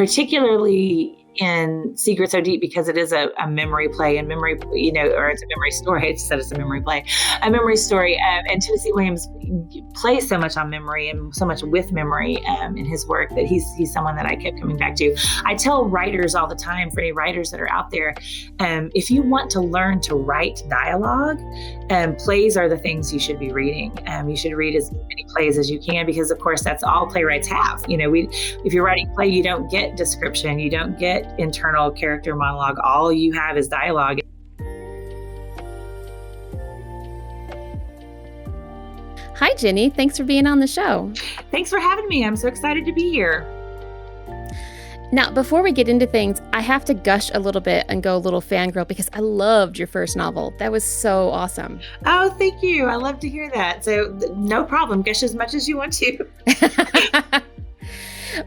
particularly in Secret So Deep, because it is a memory play and memory, or it's a memory story. I just said it's a memory play, a memory story. And Tennessee Williams plays so much on memory and so much with memory in his work that he's someone that I kept coming back to. I tell writers all the time, for any writers that are out there, if you want to learn to write dialogue, plays are the things you should be reading. You should read as many plays as you can, because of course that's all playwrights have. If you're writing a play, you don't get description, you don't get internal character monologue. All you have is dialogue. Hi, Ginny. Thanks for being on the show. Thanks for having me. I'm so excited to be here. Now, before we get into things, I have to gush a little bit and go a little fangirl, because I loved your first novel. That was so awesome. Oh, thank you. I love to hear that. So no problem. Gush as much as you want to.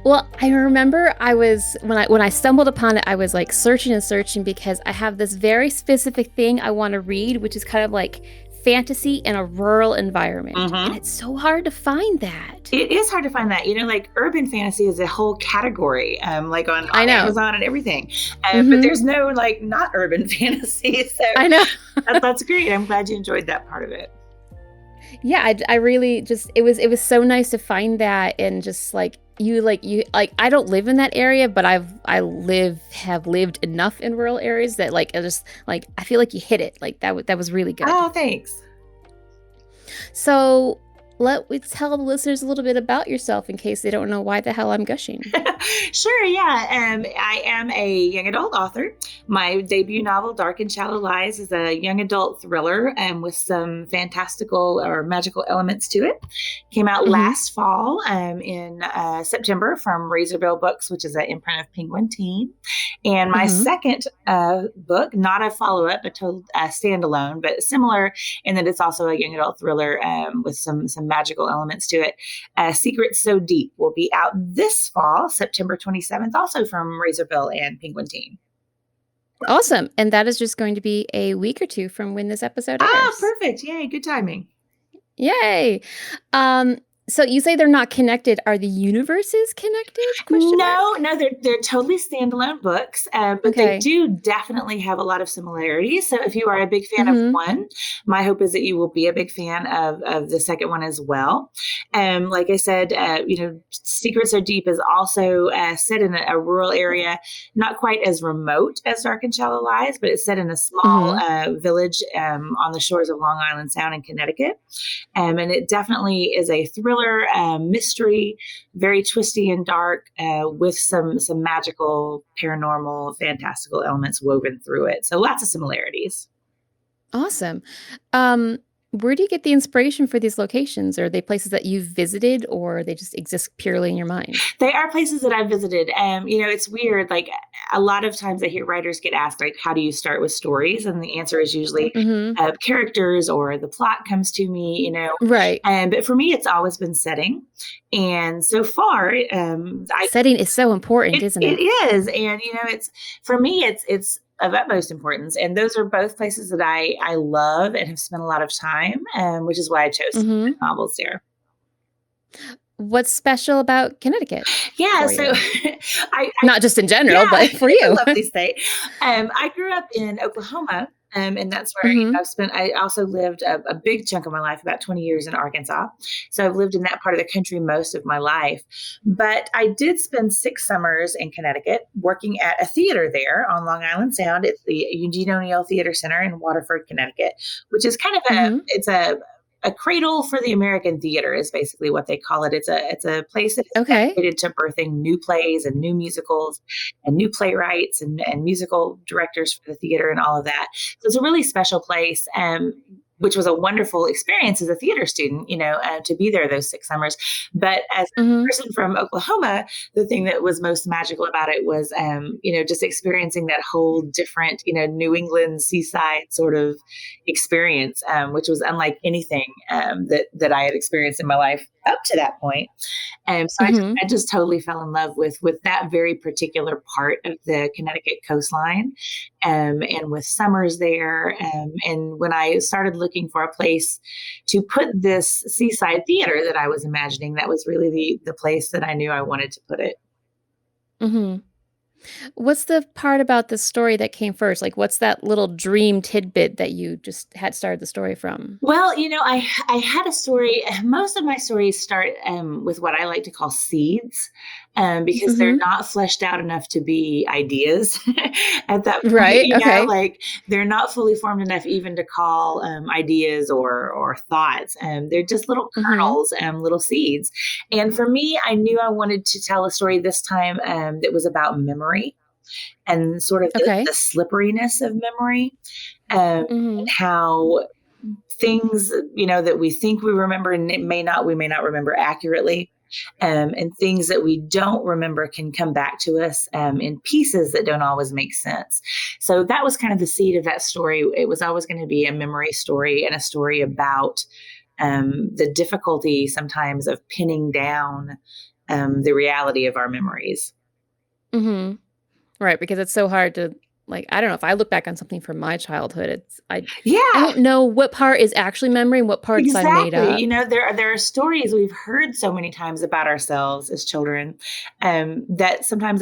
Well, I remember when I stumbled upon it, I was like searching and searching, because I have this very specific thing I want to read, which is kind of like fantasy in a rural environment. Mm-hmm. And it's so hard to find that. It is hard to find that. Like urban fantasy is a whole category, like on Amazon and everything. But there's no like not urban fantasy. So I know. That's great. I'm glad you enjoyed that part of it. Yeah, I really just, it was so nice to find that, and just like, I don't live in that area, but have lived enough in rural areas that I feel like you hit it. Like that was really good. Oh, thanks. So let's tell the listeners a little bit about yourself in case they don't know why the hell I'm gushing. Sure, yeah. I am a young adult author. My debut novel, Dark and Shallow Lies, is a young adult thriller with some fantastical or magical elements to it. Came out last fall in September from Razorbill Books, which is an imprint of Penguin Teen. And my second book, not a follow-up, but a standalone, but similar in that it's also a young adult thriller with some magical elements to it. Secret So Deep will be out this fall, September 27th, also from Razorbill and Penguin Teen. Awesome. And that is just going to be a week or two from when this episode airs. Ah, perfect. Yay, good timing. Yay. So you say they're not connected. Are the universes connected? No, they're totally standalone books, but they do definitely have a lot of similarities. So if you are a big fan of one, my hope is that you will be a big fan of the second one as well. Like I said, Secret So Deep is also set in a rural area, not quite as remote as Dark and Shallow Lies, but it's set in a small village on the shores of Long Island Sound in Connecticut. And it definitely is a thriller, mystery, very twisty and dark, with some magical, paranormal, fantastical elements woven through it. So lots of similarities. Awesome. Where do you get the inspiration for these locations? Are they places that you've visited, or they just exist purely in your mind? They are places that I've visited. It's weird. Like a lot of times I hear writers get asked, like, how do you start with stories? And the answer is usually characters, or the plot comes to me, Right. But for me, it's always been setting. And so far, setting is so important, isn't it? It is. And, it's, for me, it's of utmost importance. And those are both places that I love and have spent a lot of time, which is why I chose novels there. What's special about Connecticut? Yeah, so I not just in general, but for you. Lovely state. I grew up in Oklahoma, and that's where I also lived a big chunk of my life, about 20 years in Arkansas. So I've lived in that part of the country most of my life. But I did spend 6 summers in Connecticut working at a theater there on Long Island Sound. It's the Eugene O'Neill Theater Center in Waterford, Connecticut, which is kind of it's a cradle for the American theater is basically what they call it. It's a place that is dedicated to birthing new plays and new musicals and new playwrights and musical directors for the theater and all of that. So it's a really special place, which was a wonderful experience as a theater student, to be there those 6 summers. But as a person from Oklahoma, the thing that was most magical about it was, just experiencing that whole different, New England seaside sort of experience, which was unlike anything that I had experienced in my life up to that point. So I just totally fell in love with that very particular part of the Connecticut coastline, and with summers there. And when I started looking for a place to put this seaside theater that I was imagining, that was really the place that I knew I wanted to put it. Mhm. What's the part about the story that came first? Like, what's that little dream tidbit that you just had started the story from? Well, I had a story. Most of my stories start with what I like to call seeds, because they're Mhm. not fleshed out enough to be ideas at that point. Right, okay. Like they're not fully formed enough even to call ideas or thoughts. They're just little Mhm. kernels, little seeds. And for me, I knew I wanted to tell a story this time that was about memory and sort of the Okay. slipperiness of memory, and Mhm. how things that we think we remember and we may not remember accurately, and things that we don't remember can come back to us in pieces that don't always make sense. So that was kind of the seed of that story. It was always going to be a memory story and a story about the difficulty sometimes of pinning down the reality of our memories. Mhm. Right, because it's so hard to like, I don't know, if I look back on something from my childhood, I Yeah. don't know what part is actually memory and what parts I made Exactly. up. There are stories we've heard so many times about ourselves as children, that sometimes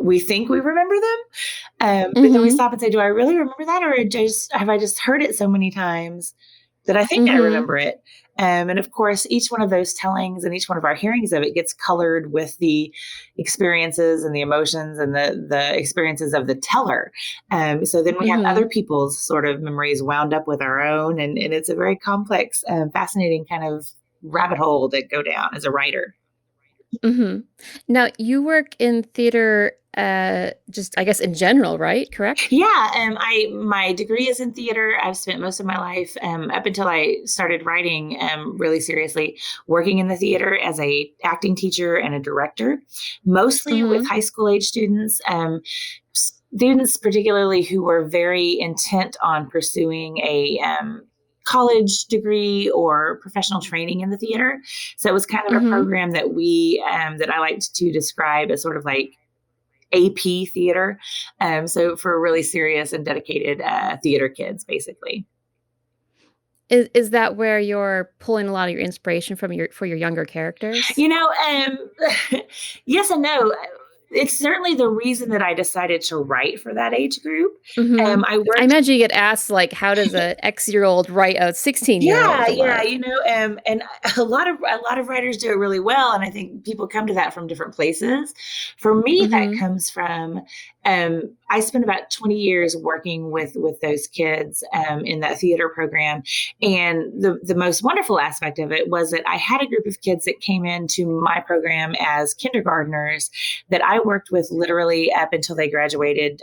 we think we remember them, but then we Mhm. stop and say, "Do I really remember that, or have I just heard it so many times that I think I Mhm. remember it?" And of course, each one of those tellings and each one of our hearings of it gets colored with the experiences and the emotions and the experiences of the teller. So then we have other Mhm. people's sort of memories wound up with our own, and it's a very complex, fascinating kind of rabbit hole that go down as a writer. Mhm. Now, you work in theater, just I guess in general, right? Correct? Yeah, I my degree is in theater. I've spent most of my life, up until I started writing, really seriously, working in the theater as a acting teacher and a director, mostly with Mhm. high school age students. Students, particularly who were very intent on pursuing a college degree or professional training in the theater. So it was kind of a Mhm. program that I liked to describe as sort of like AP theater. So for really serious and dedicated theater kids, basically. Is that where you're pulling a lot of your inspiration from your younger characters? You know, yes and no. It's certainly the reason that I decided to write for that age group. Mhm. I I worked. imagine you get asked, like, how does a X-year-old write a 16-year-old Yeah, a yeah, lot? and a lot of writers do it really well, and I think people come to that from different places. For me, that Mhm. comes from I spent about 20 years working with those kids in that theater program, and the most wonderful aspect of it was that I had a group of kids that came into my program as kindergartners that I worked with literally up until they graduated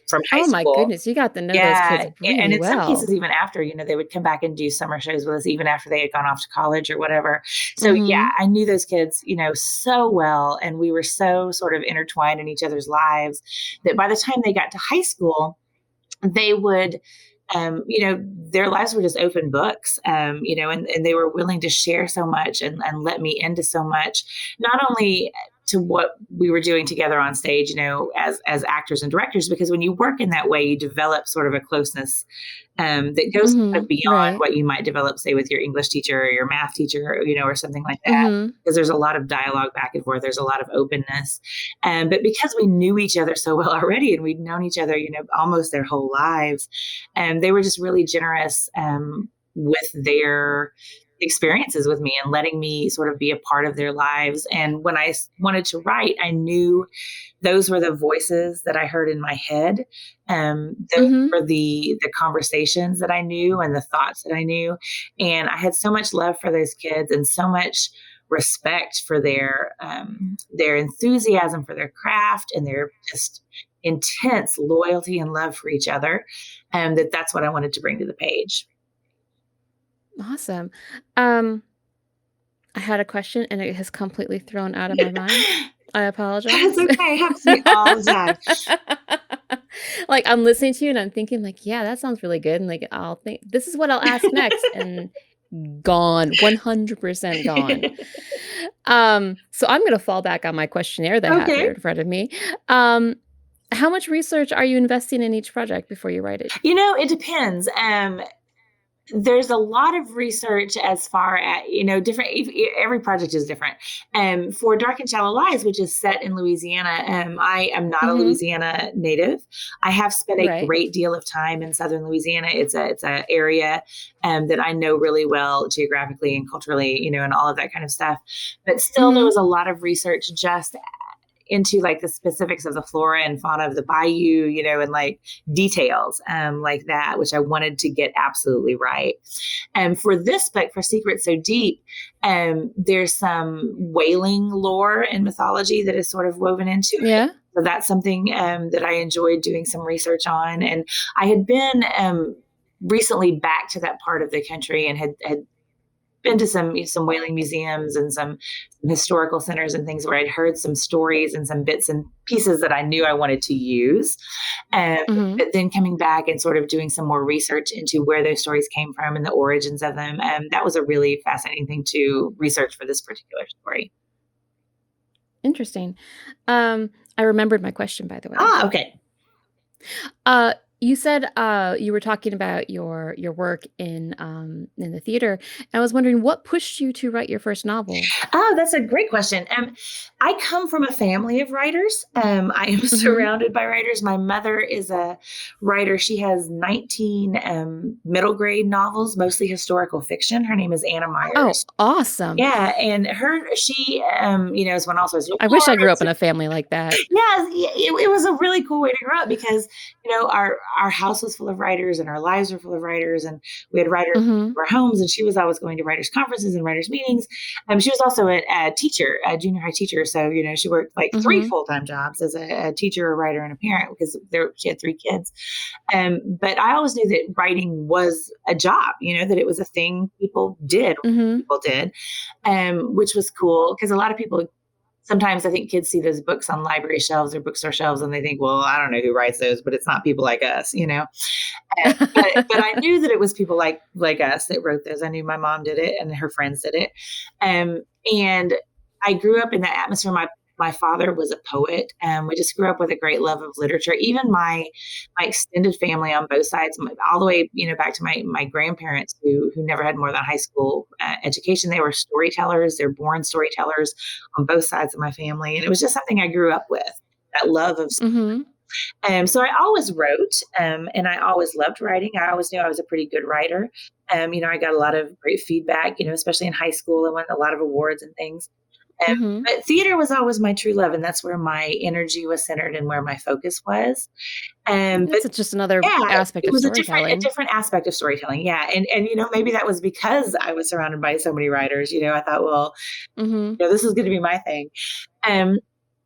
from high Oh my school. goodness, you got to know those Yeah, kids and really in some well. cases even after, they would come back and do summer shows with us even after they had gone off to college or whatever. So, yeah, Mhm. I knew those kids, so well, and we were so sort of intertwined in each other's lives that by the time they got to high school, they would their lives were just open books, and they were willing to share so much and let me into so much, not only to what we were doing together on stage, as actors and directors, because when you work in that way, you develop sort of a closeness that goes kind of Mhm. beyond Right. what you might develop, say, with your English teacher or your math teacher, or something like that. Mhm. Because there's a lot of dialogue back and forth, there's a lot of openness, but because we knew each other so well already, and we'd known each other, almost their whole lives, and they were just really generous with their experiences with me and letting me sort of be a part of their lives. And when I wanted to write, I knew those were the voices that I heard in my head. Those Mhm. were the conversations that I knew and the thoughts that I knew. And I had so much love for those kids and so much respect for their enthusiasm for their craft and their just intense loyalty and love for each other. And that's what I wanted to bring to the page. Awesome. Um, I had a question and it has completely thrown out of my mind. I That's apologize. okay. It happens to me all the time. Like, I'm listening to you and I'm thinking like, "Yeah, that sounds really good," and, like, I'll think, "This is what I'll ask next," and gone, 100% gone. So I'm gonna fall back on my questionnaire that I have here Okay. in front of me. Um, how much research are you investing in each project before you write it? It depends. There's a lot of research as far as, different, every project is different. For Dark and Shallow Lies, which is set in Louisiana, I am not a Mm-hmm. Louisiana native. I have spent a Right. great deal of time in southern Louisiana. It's a area that I know really well geographically and culturally, and all of that kind of stuff. But still, there Mm-hmm. was a lot of research just into like the specifics of the flora and fauna of the bayou, and like details like that, which I wanted to get absolutely right. And for this book, for Secrets So Deep, there's some whaling lore and mythology that is sort of woven into it. Yeah. So that's something that I enjoyed doing some research on. And I had been recently back to that part of the country and had been to some whaling museums and some historical centers and things where I'd heard some stories and some bits and pieces that I knew I wanted to use. Mm-hmm. But then coming back and sort of doing some more research into where those stories came from and the origins of them, that was a really fascinating thing to research for this particular story. Interesting. I remembered my question, by the way. Okay. You said you were talking about your work in the theater. I was wondering what pushed you to write your first novel. Oh, that's a great question. I come from a family of writers. I am Mm-hmm. surrounded by writers. My mother is a writer. She has 19 middle grade novels, mostly historical fiction. Her name is Anna Oh, Myers. awesome! Yeah, and she, is one also has I wish I grew up awards. in a family like that. Yeah, it was a really cool way to grow up because our house was full of writers and our lives were full of writers, and we had writers Mm-hmm. in our homes, and she was always going to writers conferences and writers meetings. She was also a teacher, a junior high teacher, so she worked like three Mm-hmm. full-time jobs as a teacher, a writer, and a parent because she had three kids. But I always knew that writing was a job, that it was a thing people did. Mm-hmm. People did, which was cool because a lot of people sometimes I think kids see those books on library shelves or bookstore shelves and they think, well, I don't know who writes those, but it's not people like us. But I knew that it was people like us that wrote those. I knew my mom did it and her friends did it. And I grew up in that atmosphere. My father was a poet. We just grew up with a great love of literature. Even my extended family on both sides, all the way back to my grandparents who never had more than a high school education. They were storytellers. They're born storytellers on both sides of my family, and it was just something I grew up with. That love of Mm-hmm. so I always wrote, and I always loved writing. I always knew I was a pretty good writer. I got a lot of great feedback, especially in high school. I won a lot of awards and things. Mm-hmm. But theater was always my true love, and that's where my energy was centered and where my focus was. But That's just another yeah, aspect it of was a storytelling. different aspect of storytelling. Yeah, and maybe that was because I was surrounded by so many writers. I thought, well, Mm-hmm. this is going to be my thing. Um,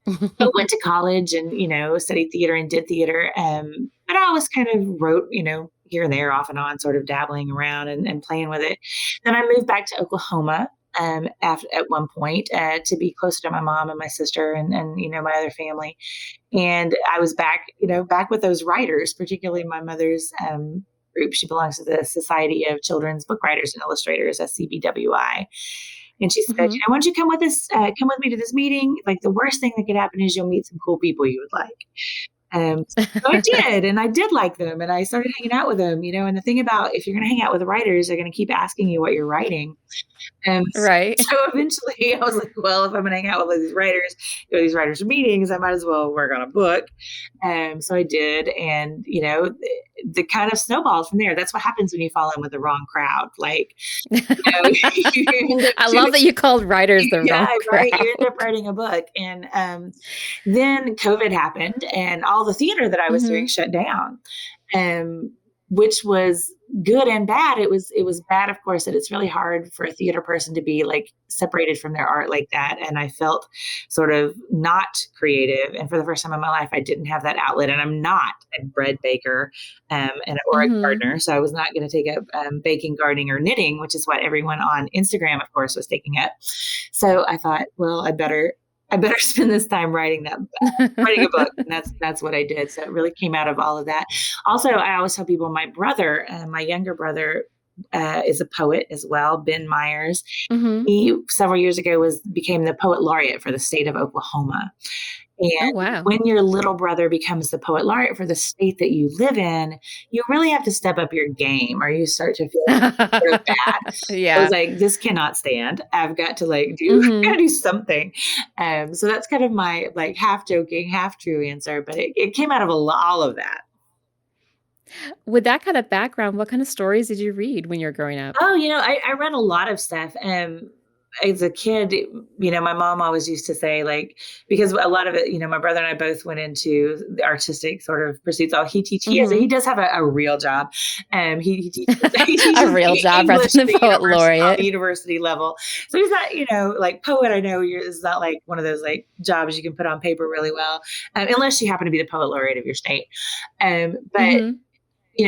I went to college and, studied theater and did theater. But I always kind of wrote, here and there off and on, sort of dabbling around and playing with it. Then I moved back to Oklahoma at one point to be closer to my mom and my sister and my other family. And I was back with those writers, particularly my mother's group. She belongs to the Society of Children's Book Writers and Illustrators, SCBWI. And she said, Mm-hmm. why don't you come with me to this meeting? Like the worst thing that could happen is you'll meet some cool people you would like. So I did, and I did like them, and I started hanging out with them, And the thing about if you're going to hang out with the writers, they're going to keep asking you what you're writing. And Right. so eventually I was like, well, if I'm going to hang out with these writers, go to these writers meetings, I might as well work on a book. So I did. And, the kind of snowballed from there. That's what happens when you fall in with the wrong crowd. Like, you end up I love that you called writers the yeah, wrong right. You end crowd. up writing a book. And then COVID happened and all the theater that I was doing Mm-hmm. shut down. Which was good and bad. It was bad, of course, that it's really hard for a theater person to be like separated from their art like that. And I felt sort of not creative. And for the first time in my life, I didn't have that outlet. And I'm not a bread baker or a Mm-hmm. gardener, so I was not going to take up baking, gardening, or knitting, which is what everyone on Instagram, of course, was taking up. So I thought, well, I better spend this time writing a book, and that's what I did. So it really came out of all of that. Also, I always tell people my brother, my younger brother, is a poet as well, Ben Myers. Mm-hmm. He several years ago became the poet laureate for the state of Oklahoma. Oh, And wow. when your little brother becomes the poet laureate for the state that you live in, you really have to step up your game or you start to feel sort of bad. I was Yeah. like, this cannot stand. I've got to like do, Mhm. gotta do something. So that's kind of my like half joking, half true answer, but it came out of all of that. With that kind of background, what kind of stories did you read when you were growing up? Oh, I read a lot of stuff. As a kid, my mom always used to say, like, because a lot of it, my brother and I both went into the artistic sort of pursuits. He Mhm. does have a real job. He teaches he A teaches real job rather English than a poet on the laureate. university level. So he's not, like poet. I know is not like one of those like jobs you can put on paper really well, unless you happen to be the poet laureate of your state. But Mhm.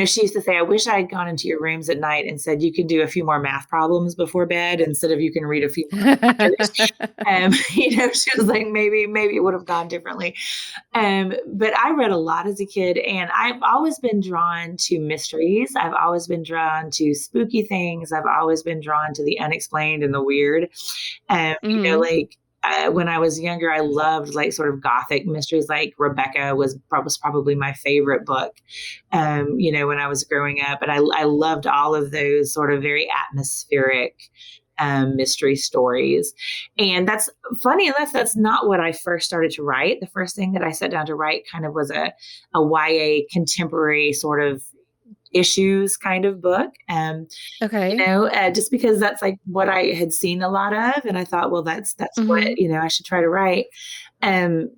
she used to say, I wish I had gone into your rooms at night and said, you can do a few more math problems before bed instead of you can read a few more chapters. She was like, maybe it would have gone differently. But I read a lot as a kid and I've always been drawn to mysteries. I've always been drawn to spooky things. I've always been drawn to the unexplained and the weird. Mhm. Like when I was younger, I loved like sort of gothic mysteries. Like Rebecca was probably my favorite book. When I was growing up, and I loved all of those sort of very atmospheric mystery stories. And that's funny enough, that's not what I first started to write. The first thing that I sat down to write kind of was a YA contemporary sort of issues kind of book. Okay. Just because that's like what I had seen a lot of. And I thought, well, that's what, Mhm. I should try to write. Um,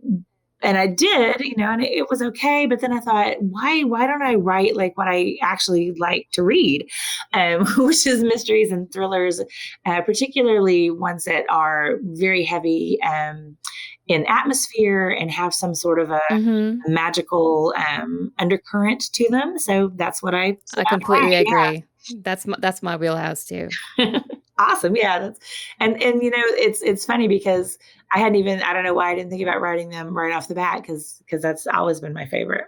and I did, and it was okay. But then I thought, why don't I write like what I actually like to read, which is mysteries and thrillers, particularly ones that are very heavy in atmosphere and have some sort of a Mhm. magical undercurrent to them. So that's what I set I out to completely write. agree. That's my wheelhouse too. Yeah. Awesome. Yeah. And it's funny because I don't know why I didn't think about writing them right off the bat because that's always been my favorite.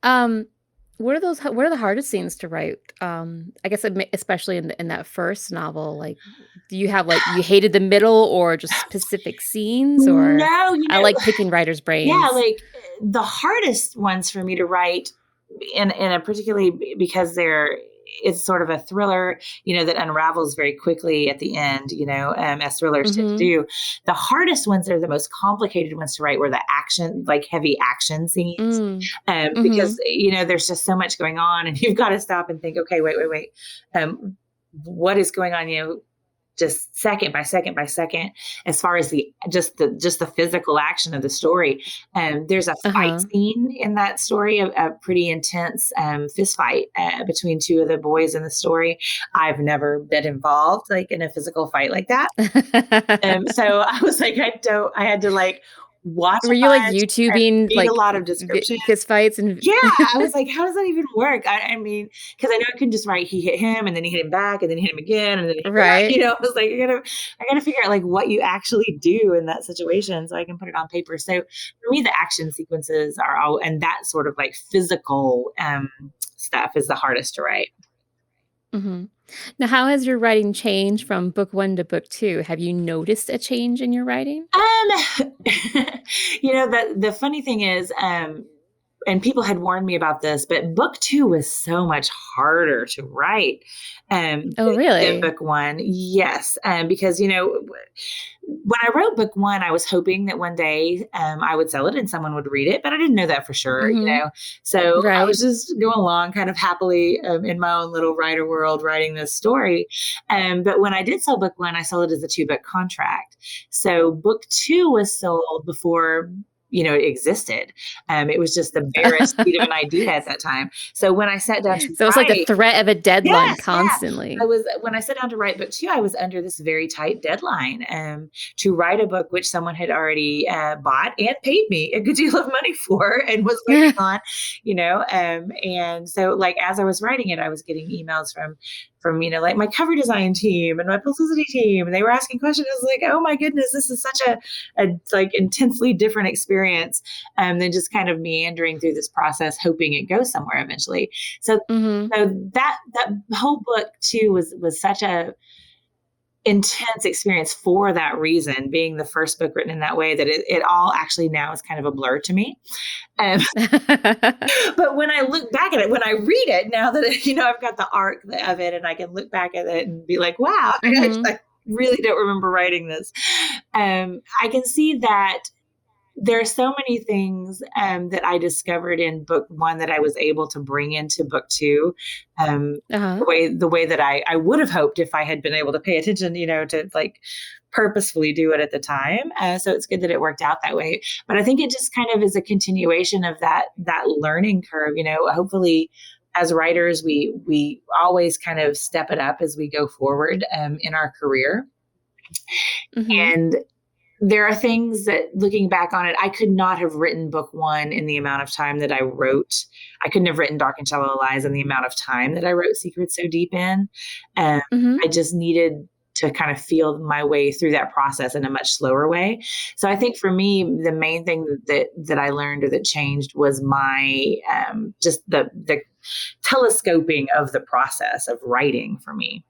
Um, what are the hardest scenes to write? I guess especially in that first novel, like, do you have, like you hated the middle or just specific scenes, or No, I like picking writers' yeah, brains. like the hardest ones for me to write in a particularly because it's sort of a thriller, that unravels very quickly at the end, as thrillers tend to Mhm. do. The hardest ones are the most complicated ones to write were the action, like heavy action scenes. Mm. Because, Mhm. there's just so much going on and you've got to stop and think, okay, wait. What is going on, just second by second by second as far as the physical action of the story. There's a fight Uh-huh. scene in that story, a pretty intense fist fight between two of the boys in the story. I've never been involved like in a physical fight like that. So I was like, I had to like watch Were a you, like, bunch and YouTubing, read a like, lot of description. fist fights and Yeah, I was like, "How does that even work?" I mean, because I know I can just write, "He hit him, and then he hit him back, and then he hit him again, and then he hit him back," Right. I was like, I gotta figure out, like, what you actually do in that situation so I can put it on paper. So, for me, the action sequences are all and that sort of, like, physical, stuff is the hardest to write. Mhm. Now how has your writing changed from book 1 to book 2? Have you noticed a change in your writing? The funny thing is, and people had warned me about this, but book 2 was so much harder to write, Oh, than really? book 1. Yes, because, when I wrote book 1, I was hoping that one day, I would sell it and someone would read it, but I didn't know that for sure. Mhm. So I was Right. just going along kind of happily, in my own little writer world writing this story. But when I did sell book 1, I sold it as a 2-book contract. So book 2 was sold before, it existed. It was just the barest seed of an idea at that time. So when I sat down to So it's like the write threat of a deadline Yes, yeah. I constantly. was when I sat down to write book 2, I was under this very tight deadline, to write a book which someone had already, bought and paid me a good deal of money for and was waiting on, and so, like, as I was writing it, I was getting emails from, like, my cover design team and my publicity team, and they were asking questions. I was like, "Oh my goodness, this is such like, intensely different experience," than just kind of meandering through this process, hoping it goes somewhere eventually. So Mhm. so that whole book too was such a intense experience for that reason, being the first book written in that way, that it all actually now is kind of a blur to me. Um, but when I look back at it, when I read it, now that, I've got the arc of it and I can look back at it and be like, wow, I really don't remember writing this. I can see that there are so many things that I discovered in book one that I was able to bring into book two. The way that I would have hoped if I had been able to pay attention, to like purposefully do it at the time. So it's good that it worked out that way. But I think it just kind of is a continuation of that learning curve. Hopefully as writers, we always kind of step it up as we go forward in our career. And there are things that, looking back on it, I could not have written book one in the amount of time that I wrote. I couldn't have written Dark and Shallow Lies in the amount of time that I wrote Secrets So Deep in. I just needed to kind of feel my way through that process in a much slower way. So I think for me, the main thing that I learned or that changed was my just the telescoping of the process of writing for me.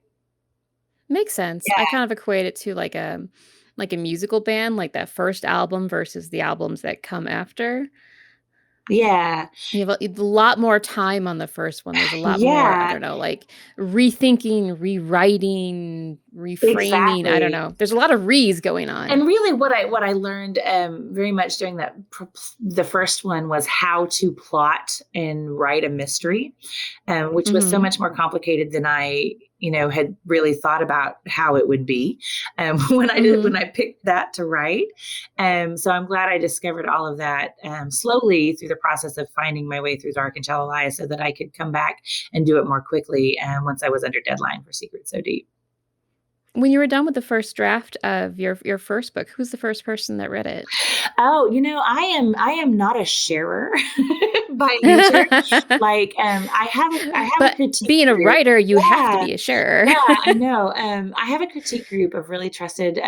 Makes sense. Yeah. I kind of equate it to like a musical band, like that first album versus the albums that come after. Yeah. You have a lot more time on the first one. There's a lot more, I don't know, like rethinking, rewriting, reframing. Exactly. I don't know. There's a lot of re's going on. And really what I learned very much during the first one was how to plot and write a mystery, which was so much more complicated than I had really thought about how it would be when I picked that to write. So I'm glad I discovered all of that slowly through the process of finding my way through Dark and Shallow Lies, so that I could come back and do it more quickly once I was under deadline for Secrets So Deep. When you were done with the first draft of your first book, who's the first person that read it? Oh, I am not a sharer by nature. Like, I have but a critique being a group. writer, you have to be a sharer. Yeah, I know. I have a critique group of really trusted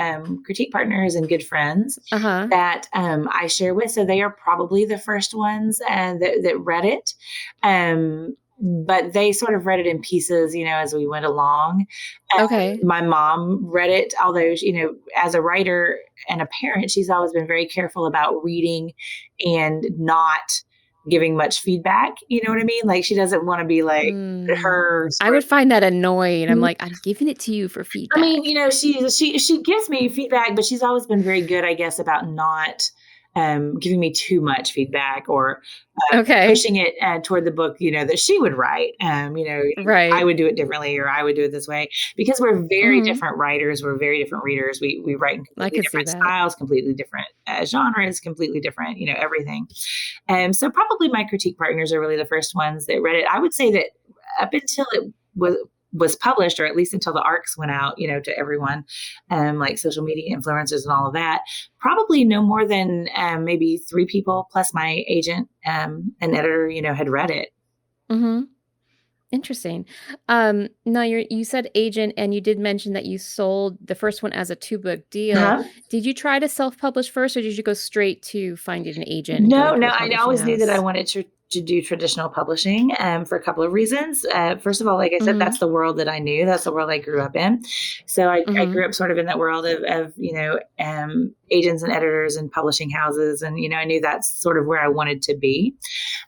critique partners and good friends that I share with. So they are probably the first ones that read it. But they sort of read it in pieces, as we went along. Okay. My mom read it, although, as a writer and a parent, she's always been very careful about reading and not giving much feedback. You know what I mean? Like, she doesn't want to be like her. I would find that annoying. I'm like, I'm giving it to you for feedback. I mean, she gives me feedback, but she's always been very good, I guess, about not giving me too much feedback or pushing it toward the book, that she would write. Right. I would do it differently, or I would do it this way, because we're very different writers. We're very different readers. We write in completely different styles, completely different genres, completely different, everything. So probably my critique partners are really the first ones that read it. I would say that up until it was published, or at least until the arcs went out, to everyone, like social media influencers and all of that, probably no more than maybe 3 people plus my agent and editor, had read it. Interesting. Now you said agent, and you did mention that you sold the first one as a 2-book deal. Did you try to self-publish first, or did you go straight to finding an agent? No, I always knew that I wanted to do traditional publishing for a couple of reasons. First of all, like I said, that's the world that I knew. That's the world I grew up in. So I grew up sort of in that world of agents and editors and publishing houses. And, I knew that's sort of where I wanted to be.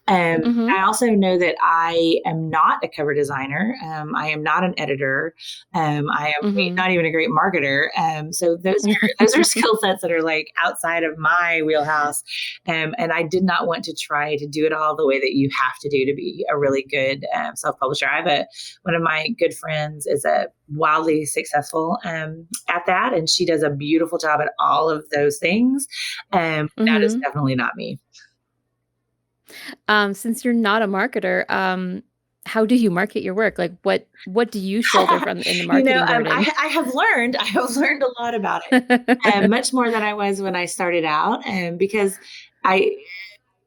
I also know that I am not a cover designer. I am not an editor. I am not even a great marketer. So those are skill sets that are like outside of my wheelhouse. And I did not want to try to do it all the way that you have to do to be a really good self-publisher. I have one of my good friends is a wildly successful at that, and she does a beautiful job at all of those things. That is definitely not me. Since you're not a marketer, how do you market your work? Like, what do you shoulder from in the marketing burden? I have learned a lot about it, much more than I was when I started out, because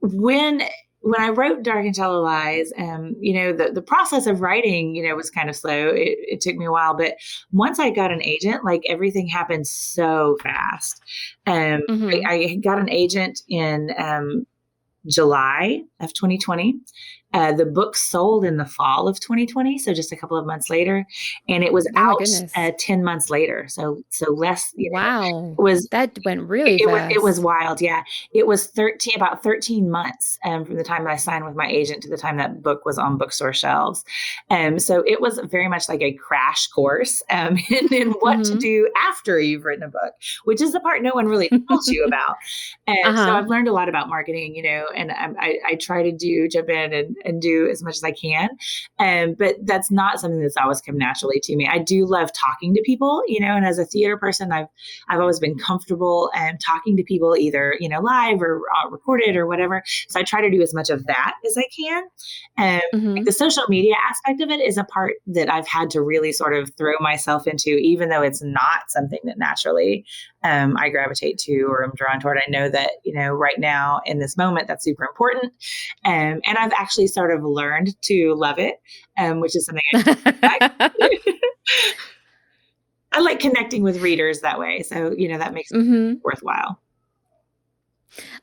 when I wrote Dark and Shallow Lies, the process of writing, was kind of slow. It took me a while, but once I got an agent, like, everything happened so fast. I got an agent in July of 2020. The book sold in the fall of 2020, so just a couple of months later, and it was Oh my out goodness. 10 months later. So less, Wow. it was That went really it was fast. wild. Yeah. It was about 13 months from the time that I signed with my agent to the time that book was on bookstore shelves. So it was very much like a crash course in what to Mhm. do after you've written a book, which is the part no one really tells you about. And so Uh-huh. I've learned a lot about marketing, and I try to jump in and do as much as I can. But that's not something that's always come naturally to me. I do love talking to people, and as a theater person, I've always been comfortable talking to people either, live or recorded or whatever. So I try to do as much of that as I can. Like Mhm. the social media aspect of it is a part that I've had to really sort of throw myself into, even though it's not something that naturally I gravitate to or am drawn toward. I know that, right now in this moment, that's super important. And I've actually sort of learned to love it, which is something I I like connecting with readers that way. So, that makes it Mhm. worthwhile.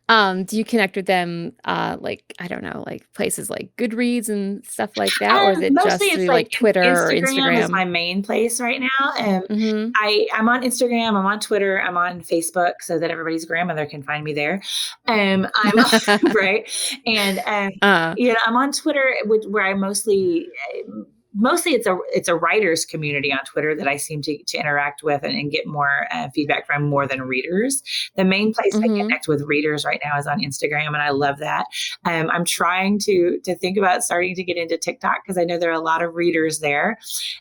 Do you connect with them, like, I don't know, like places like Goodreads and stuff like that, or is it Mostly just it's through like like Twitter or Instagram is Instagram? my main place right now. Mhm. I'm on Instagram, I'm on Twitter, I'm on Facebook so that everybody's grandmother can find me there. I'm right. And Uh, I'm on Twitter, where I mostly it's a writers community on Twitter that I seem to interact with and get more feedback from more than readers. The main place I mhm. connect with readers right now is on Instagram, and I love that. I'm trying to think about starting to get into TikTok because I know there are a lot of readers there.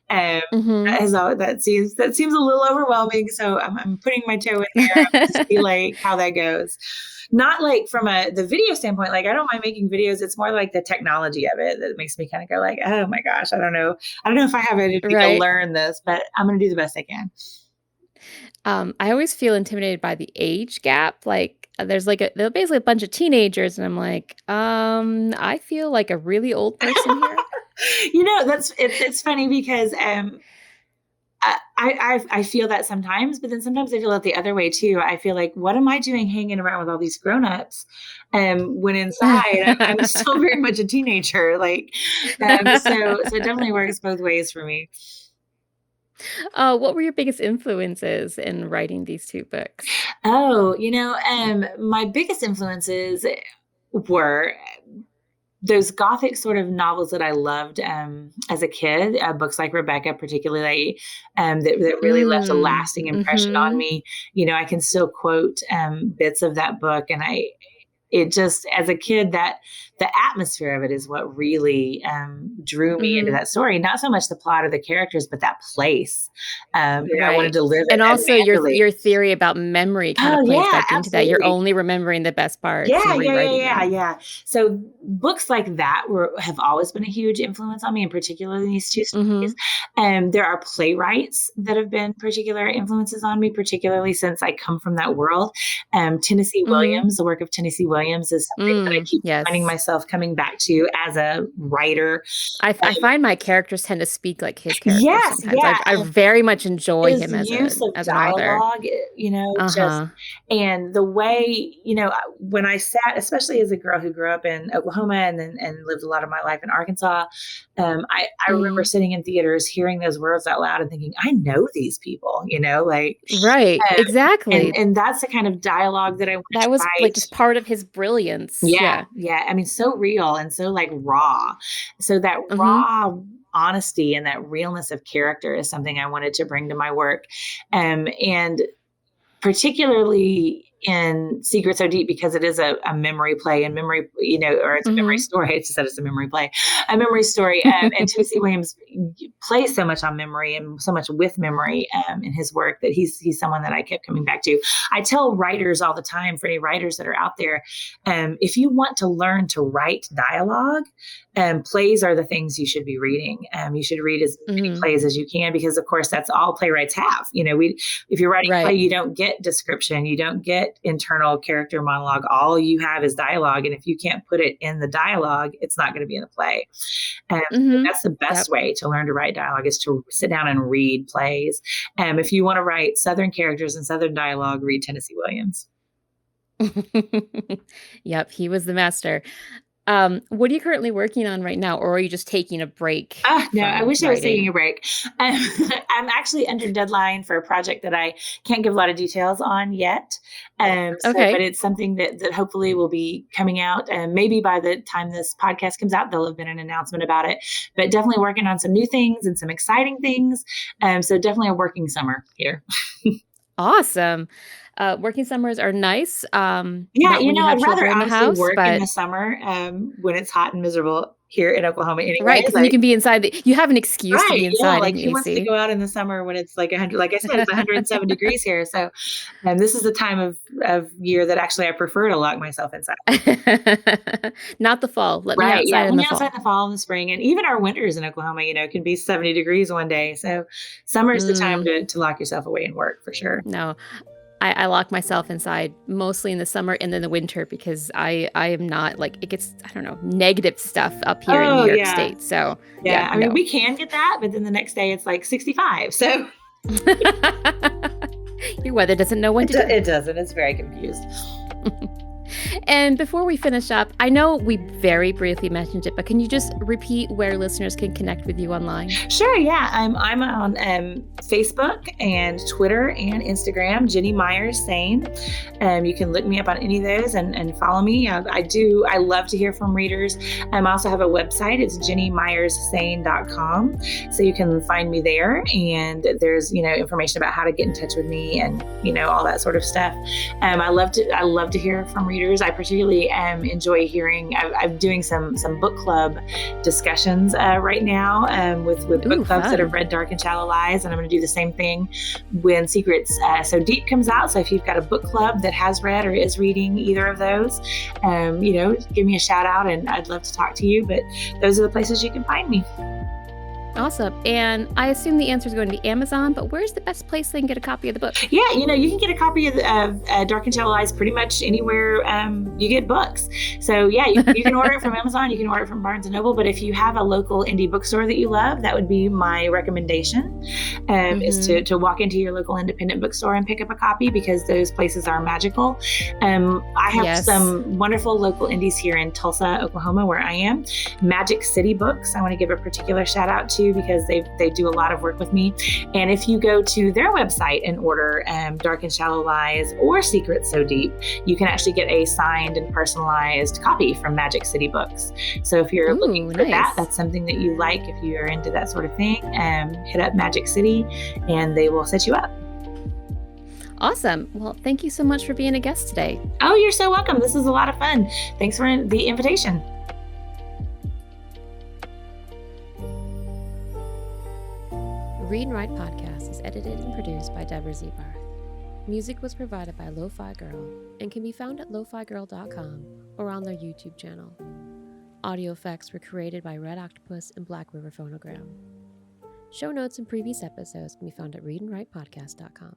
Um, Mhm. that seems a little overwhelming, so I'm putting my toe in there to see like how that goes. Not like from the video standpoint, like I don't mind making videos. It's more like the technology of it that makes me kind of go like, oh my gosh, I don't know. I don't know if I have anything to Right. learn this, but I'm going to do the best I can. I always feel intimidated by the age gap, like, they're basically a bunch of teenagers, and I'm like, I feel like a really old person here." It's funny because I feel that sometimes, but then sometimes I feel it the other way too. I feel like, what am I doing hanging around with all these grown-ups? When inside I'm still very much a teenager. Like, so it definitely works both ways for me. What were your biggest influences in writing these 2 books? Oh, my biggest influences were those gothic sort of novels that I loved as a kid, books like Rebecca, particularly, that really left a Mm, lasting impression on mhm. me. I can still quote bits of that book, and it just, as a kid, that the atmosphere of it is what really drew me into Mhm. that story. Not so much the plot or the characters, but that place. I wanted Right. to live it And as also Manderley. your theory about memory kind Oh of plays yeah, back into that. You're absolutely. only remembering the best parts Yeah, and yeah, yeah, rewriting yeah, them. yeah. So books like that have always been a huge influence on me, and particularly these two stories. Mhm. And there are playwrights that have been particular influences on me, particularly since I come from that world. Tennessee Mhm. Williams, the work of Tennessee Williams, is something that I keep finding Yes. myself coming back to as a writer. I find my characters tend to speak like his characters Yes, sometimes. yeah. I very much enjoy His him use of as an author. dialogue, just Uh-huh. and the way, when I sat, especially as a girl who grew up in Oklahoma and lived a lot of my life in Arkansas, I remember Mhm. sitting in theaters hearing those words out loud and thinking, I know these people, like, Right. um, and Exactly. and that's the kind of dialogue that I want to That was, like, write. just part of his brilliance. Yeah, Yeah. yeah. I mean, so real and so like raw. So that Mhm. raw honesty and that realness of character is something I wanted to bring to my work. And particularly in Secret So Deep, because it is a memory play and memory, or it's a memory Mhm. story. I just said it's a memory play, a memory story. And Tennessee Williams plays so much on memory and so much with memory in his work that he's someone that I kept coming back to. I tell writers all the time, for any writers that are out there, if you want to learn to write dialogue, plays are the things you should be reading. You should read as many Mhm. plays as you can, because of course that's all playwrights have. If you're writing a play, Right. you don't get description, you don't get internal character monologue. All you have is dialogue. And if you can't put it in the dialogue, it's not going to be in the play. So Mhm. that's the best Yep. way to learn to write dialogue, is to sit down and read plays. If you want to write Southern characters and Southern dialogue, read Tennessee Williams. Yep, he was the master. What are you currently working on right now, or are you just taking a break No, I from wish I was taking writing? a break. I'm actually under deadline for a project that I can't give a lot of details on yet. But Okay. it's something that hopefully will be coming out. And maybe by the time this podcast comes out, there'll have been an announcement about it. But definitely working on some new things and some exciting things. So definitely a working summer here. Awesome. Working summers are nice, Yeah, not when you have I'd rather children in the honestly house, work in but the summer when it's hot and miserable here in Oklahoma right, anyway. because then you Like, can be inside you have an excuse to right, be yeah, inside like in who wants to AC. go out in the summer when it's like 100, like I said, it's 107 degrees here. So, this is the time of year that actually I prefer to lock myself inside. Not the fall. Let me Right, yeah, outside let in me the outside fall. in the fall and the spring, and even our winters in Oklahoma, can be 70 degrees one day. So, summer is the time Mm, to lock yourself away and work for sure. no. I lock myself inside mostly in the summer and then the winter because I am not like it gets, I don't know, negative stuff up here in New Oh, York yeah. State. So yeah, Yeah, I mean, no. we can get that, but then the next day it's like 65. So, Your weather doesn't know what it to do. it doesn't. It's very confused. And before we finish up, I know we very briefly mentioned it, but can you just repeat where listeners can connect with you online? Sure, yeah. I'm on Facebook and Twitter and Instagram, Ginny Myers Sain. You can look me up on any of those and follow me. I love to hear from readers. I also have a website. It's JinnyMyersSain.com. So you can find me there, and there's information about how to get in touch with me and all that sort of stuff. I love to hear from readers. I particularly enjoy hearing. I'm doing some book club discussions right now with Ooh, book clubs that have fun. read Dark and Shallow Lies, and I'm going to do the same thing when Secrets So Deep comes out. So if you've got a book club that has read or is reading either of those, give me a shout out, and I'd love to talk to you. But those are the places you can find me. Awesome. And I assume the answer is going to be Amazon, but where's the best place they can get a copy of the book? Yeah, you can get a copy of Dark and Shallow Lies pretty much anywhere you get books. So yeah, you can order it from Amazon, you can order it from Barnes & Noble, but if you have a local indie bookstore that you love, that would be my recommendation, is to walk into your local independent bookstore and pick up a copy, because those places are magical. I have Yes. some wonderful local indies here in Tulsa, Oklahoma, where I am. Magic City Books, I want to give a particular shout out to, because they do a lot of work with me. And if you go to their website and order Dark and Shallow Lies or Secrets So Deep, you can actually get a signed and personalized copy from Magic City Books. So if you're looking for nice. that's something that you like, if you're into that sort of thing, hit up Magic City and they will set you up. Awesome. Well, thank you so much for being a guest today. Oh, you're so welcome. This is a lot of fun. Thanks for the invitation. Read and Write Podcast is edited and produced by Deborah Z. Barth. Music was provided by Lofi Girl and can be found at lofigirl.com or on their YouTube channel. Audio effects were created by Red Octopus and Black River Phonogram. Show notes and previous episodes can be found at readandwritepodcast.com.